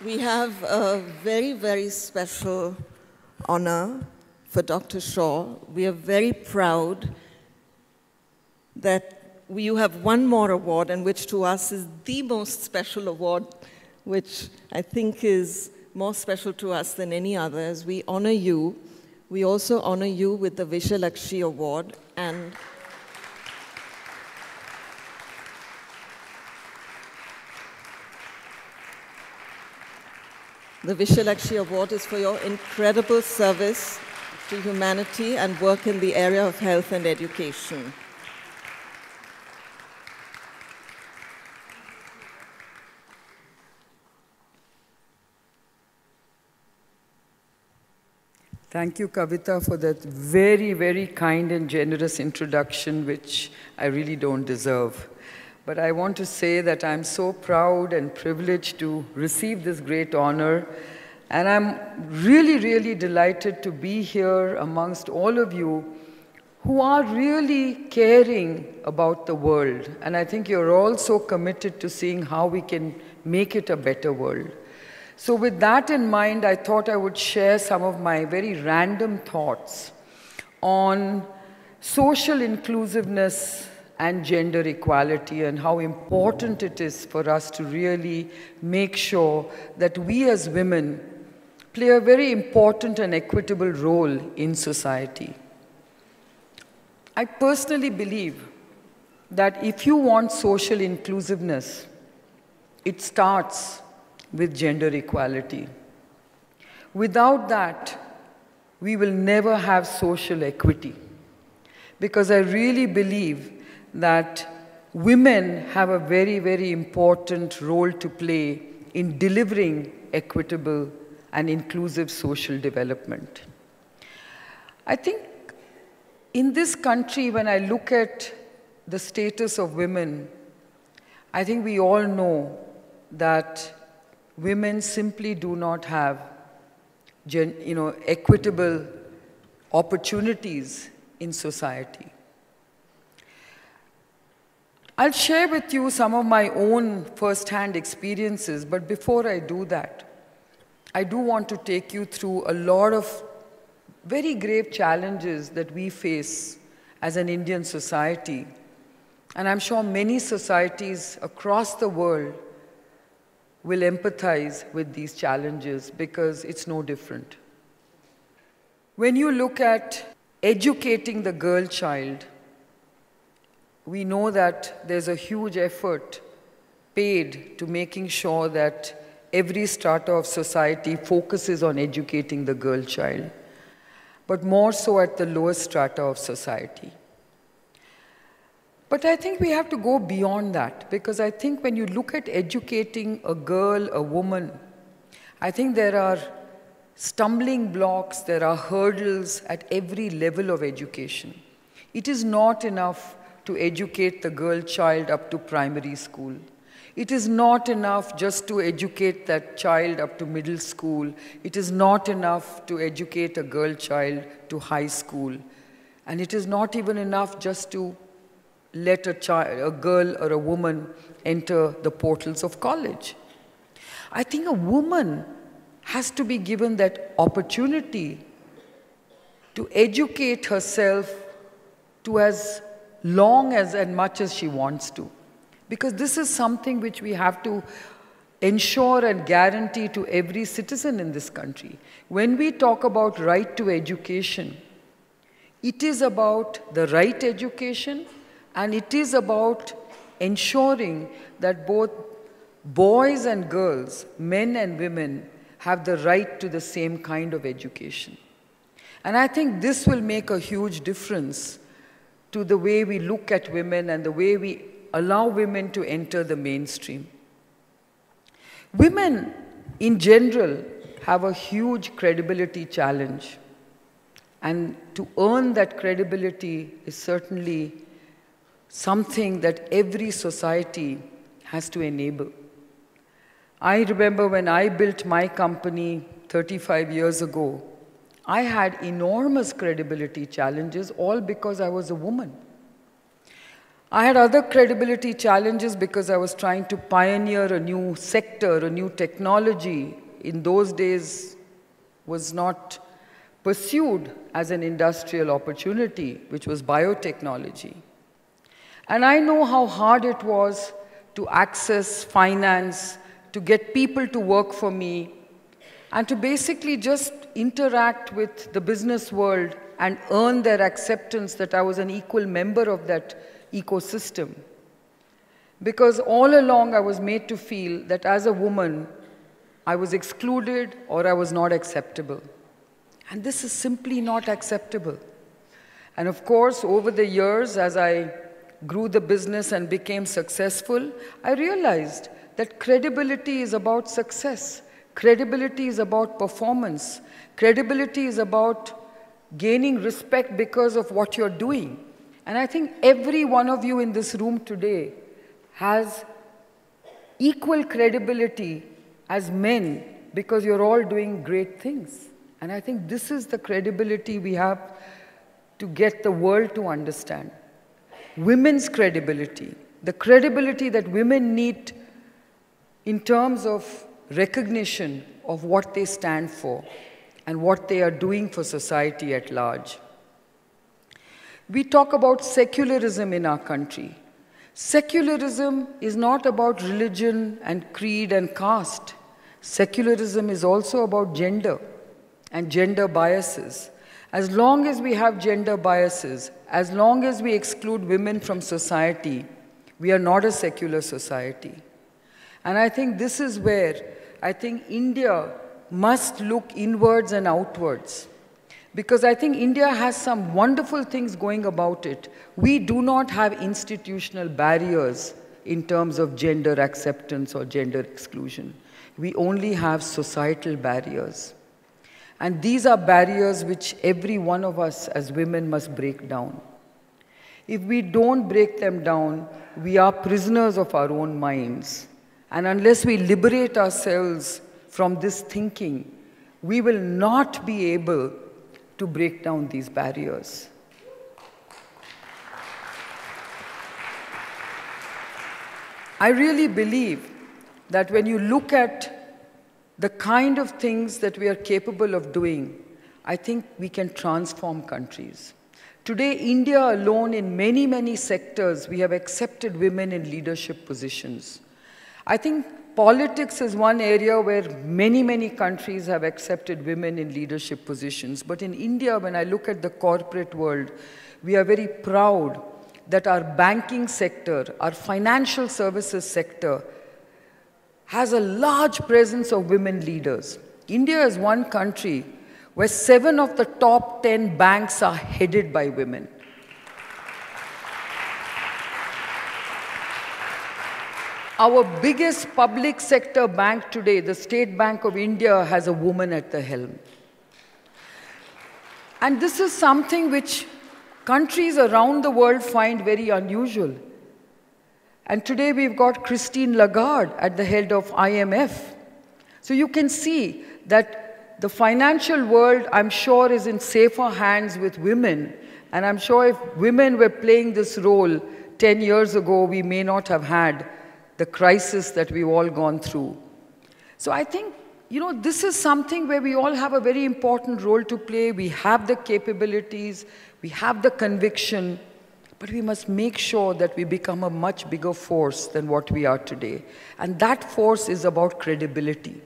We have a very, very special honor for Dr. Shaw. We are very proud that you have one more award, and which to us is the most special award, which I think is more special to us than any others. We honor you. We also honor you with the Vishalakshi Award. And the Vishalakshi Award is for your incredible service to humanity and work in the area of health and education. Thank you, Kavita, for that very, very kind and generous introduction, which I really don't deserve. But I want to say that I'm so proud and privileged to receive this great honor. And I'm really, really delighted to be here amongst all of you who are really caring about the world. And I think you're all so committed to seeing how we can make it a better world. So with that in mind, I thought I would share some of my very random thoughts on social inclusiveness and gender equality and how important it is for us to really make sure that we as women play a very important and equitable role in society. I personally believe that if you want social inclusiveness, it starts with gender equality. Without that, we will never have social equity. Because I really believe that women have a very, very important role to play in delivering equitable and inclusive social development. I think in this country, when I look at the status of women, I think we all know that women simply do not have equitable opportunities in society. I'll share with you some of my own first-hand experiences, but before I do that, I do want to take you through a lot of very grave challenges that we face as an Indian society. And I'm sure many societies across the world will empathize with these challenges because it's no different. When you look at educating the girl child, we know that there's a huge effort paid to making sure that every strata of society focuses on educating the girl child, but more so at the lowest strata of society. But I think we have to go beyond that, because I think when you look at educating a girl, a woman, I think there are stumbling blocks, there are hurdles at every level of education. It is not enough to educate the girl child up to primary school. It is not enough just to educate that child up to middle school. It is not enough to educate a girl child to high school. And it is not even enough just to let a girl or a woman enter the portals of college. I think a woman has to be given that opportunity to educate herself to as long as and much as she wants to. Because this is something which we have to ensure and guarantee to every citizen in this country. When we talk about right to education, it is about the right education, and it is about ensuring that both boys and girls, men and women, have the right to the same kind of education. And I think this will make a huge difference to the way we look at women and the way we allow women to enter the mainstream. Women, in general, have a huge credibility challenge. And to earn that credibility is certainly something that every society has to enable. I remember when I built my company 35 years ago, I had enormous credibility challenges, all because I was a woman. I had other credibility challenges because I was trying to pioneer a new sector, a new technology. In those days, was not pursued as an industrial opportunity, which was biotechnology. And I know how hard it was to access finance, to get people to work for me, and to basically just interact with the business world and earn their acceptance that I was an equal member of that ecosystem. Because all along I was made to feel that as a woman, I was excluded or I was not acceptable. And this is simply not acceptable. And of course, over the years, as I grew the business and became successful, I realized that credibility is about success. Credibility is about performance. Credibility is about gaining respect because of what you're doing. And I think every one of you in this room today has equal credibility as men because you're all doing great things. And I think this is the credibility we have to get the world to understand. Women's credibility, the credibility that women need in terms of recognition of what they stand for and what they are doing for society at large. We talk about secularism in our country. Secularism is not about religion and creed and caste. Secularism is also about gender and gender biases. As long as we have gender biases, as long as we exclude women from society, we are not a secular society. And I think this is where I think India must look inwards and outwards. Because I think India has some wonderful things going about it. We do not have institutional barriers in terms of gender acceptance or gender exclusion. We only have societal barriers. And these are barriers which every one of us as women must break down. If we don't break them down, we are prisoners of our own minds. And unless we liberate ourselves from this thinking, we will not be able to break down these barriers. I really believe that when you look at the kind of things that we are capable of doing, I think we can transform countries. Today, India alone, in many, many sectors, we have accepted women in leadership positions. I think politics is one area where many, many countries have accepted women in leadership positions. But in India, when I look at the corporate world, we are very proud that our banking sector, our financial services sector, has a large presence of women leaders. India is one country where 7 of the top 10 banks are headed by women. Our biggest public sector bank today, the State Bank of India, has a woman at the helm. And this is something which countries around the world find very unusual. And today we've got Christine Lagarde at the head of IMF. So you can see that the financial world, I'm sure, is in safer hands with women. And I'm sure if women were playing this role 10 years ago, we may not have had the crisis that we've all gone through. So I think, this is something where we all have a very important role to play. We have the capabilities, we have the conviction, but we must make sure that we become a much bigger force than what we are today. And that force is about credibility.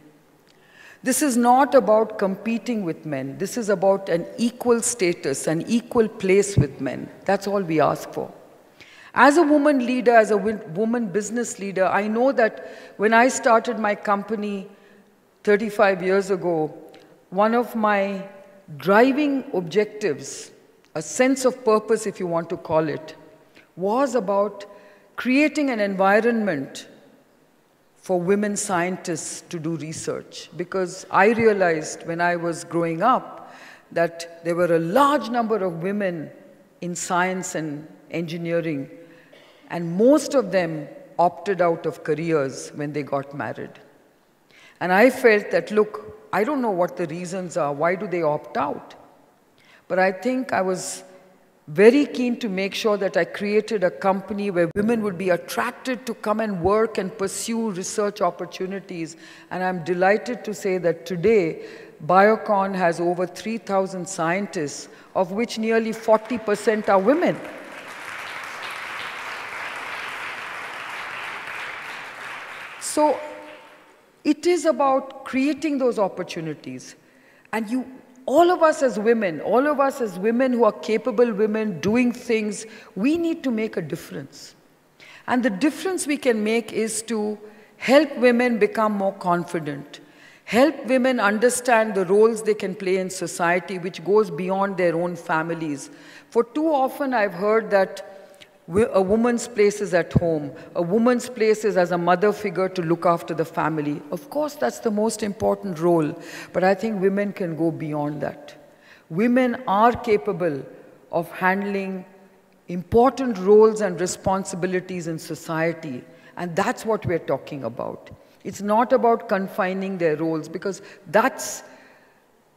This is not about competing with men. This is about an equal status, an equal place with men. That's all we ask for. As a woman leader, as a woman business leader, I know that when I started my company 35 years ago, one of my driving objectives, a sense of purpose, if you want to call it, was about creating an environment for women scientists to do research. Because I realized when I was growing up that there were a large number of women in science and engineering, and most of them opted out of careers when they got married. And I felt that, look, I don't know what the reasons are. Why do they opt out? But I think I was very keen to make sure that I created a company where women would be attracted to come and work and pursue research opportunities. And I'm delighted to say that today, Biocon has over 3,000 scientists, of which nearly 40% are women. So it is about creating those opportunities. And all of us as women who are capable women doing things, we need to make a difference. And the difference we can make is to help women become more confident, help women understand the roles they can play in society, which goes beyond their own families. For too often I've heard that a woman's place is at home. A woman's place is as a mother figure to look after the family. Of course, that's the most important role, but I think women can go beyond that. Women are capable of handling important roles and responsibilities in society, and that's what we're talking about. It's not about confining their roles, because that's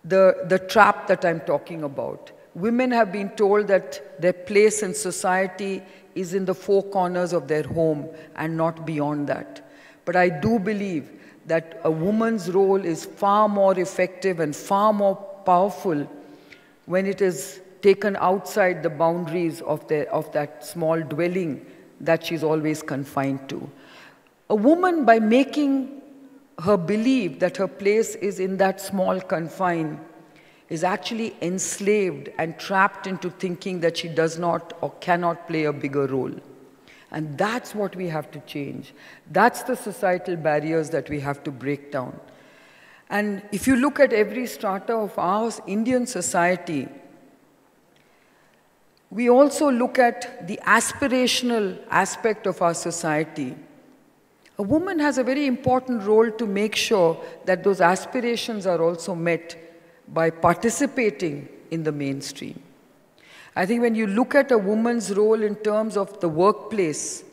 the trap that I'm talking about. Women have been told that their place in society is in the four corners of their home and not beyond that. But I do believe that a woman's role is far more effective and far more powerful when it is taken outside the boundaries of that small dwelling that she's always confined to. A woman, by making her believe that her place is in that small confine, is actually enslaved and trapped into thinking that she does not or cannot play a bigger role. And that's what we have to change. That's the societal barriers that we have to break down. And if you look at every strata of our Indian society, we also look at the aspirational aspect of our society. A woman has a very important role to make sure that those aspirations are also met by participating in the mainstream. I think when you look at a woman's role in terms of the workplace,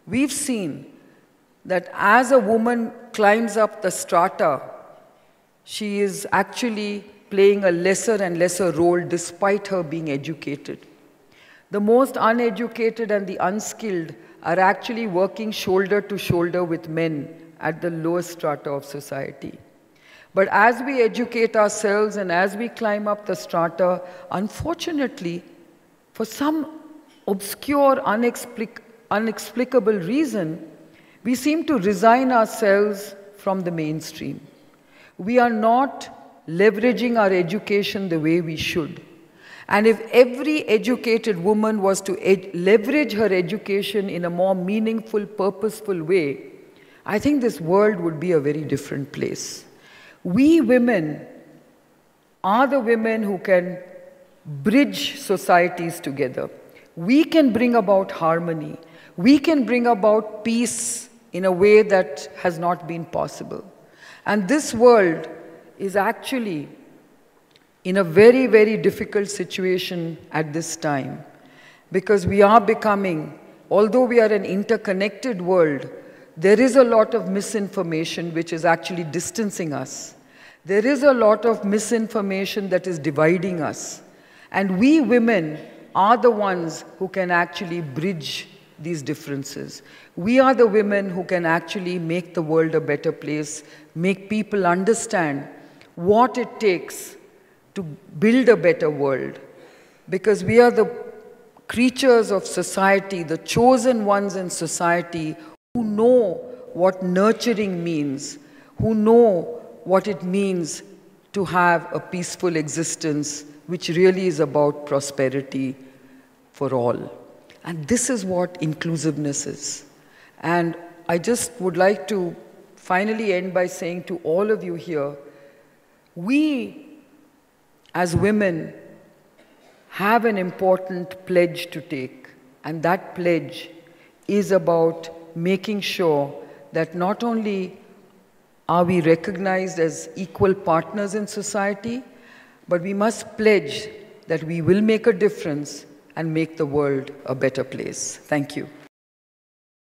we've seen that as a woman climbs up the strata, she is actually playing a lesser and lesser role despite her being educated. The most uneducated and the unskilled are actually working shoulder to shoulder with men at the lowest strata of society. But as we educate ourselves and as we climb up the strata, unfortunately, for some obscure, unexplicable reason, we seem to resign ourselves from the mainstream. We are not leveraging our education the way we should. And if every educated woman was to leverage her education in a more meaningful, purposeful way, I think this world would be a very different place. We women are the women who can bridge societies together. We can bring about harmony. We can bring about peace in a way that has not been possible. And this world is actually in a very, very difficult situation at this time, because we are becoming, although we are an interconnected world, there is a lot of misinformation which is actually distancing us. There is a lot of misinformation that is dividing us. And we women are the ones who can actually bridge these differences. We are the women who can actually make the world a better place, make people understand what it takes to build a better world. Because we are the creatures of society, the chosen ones in society, who know what nurturing means, who know what it means to have a peaceful existence, which really is about prosperity for all. And this is what inclusiveness is. And I just would like to finally end by saying to all of you here, we as women have an important pledge to take. And that pledge is about making sure that not only are we recognized as equal partners in society, but we must pledge that we will make a difference and make the world a better place. Thank you.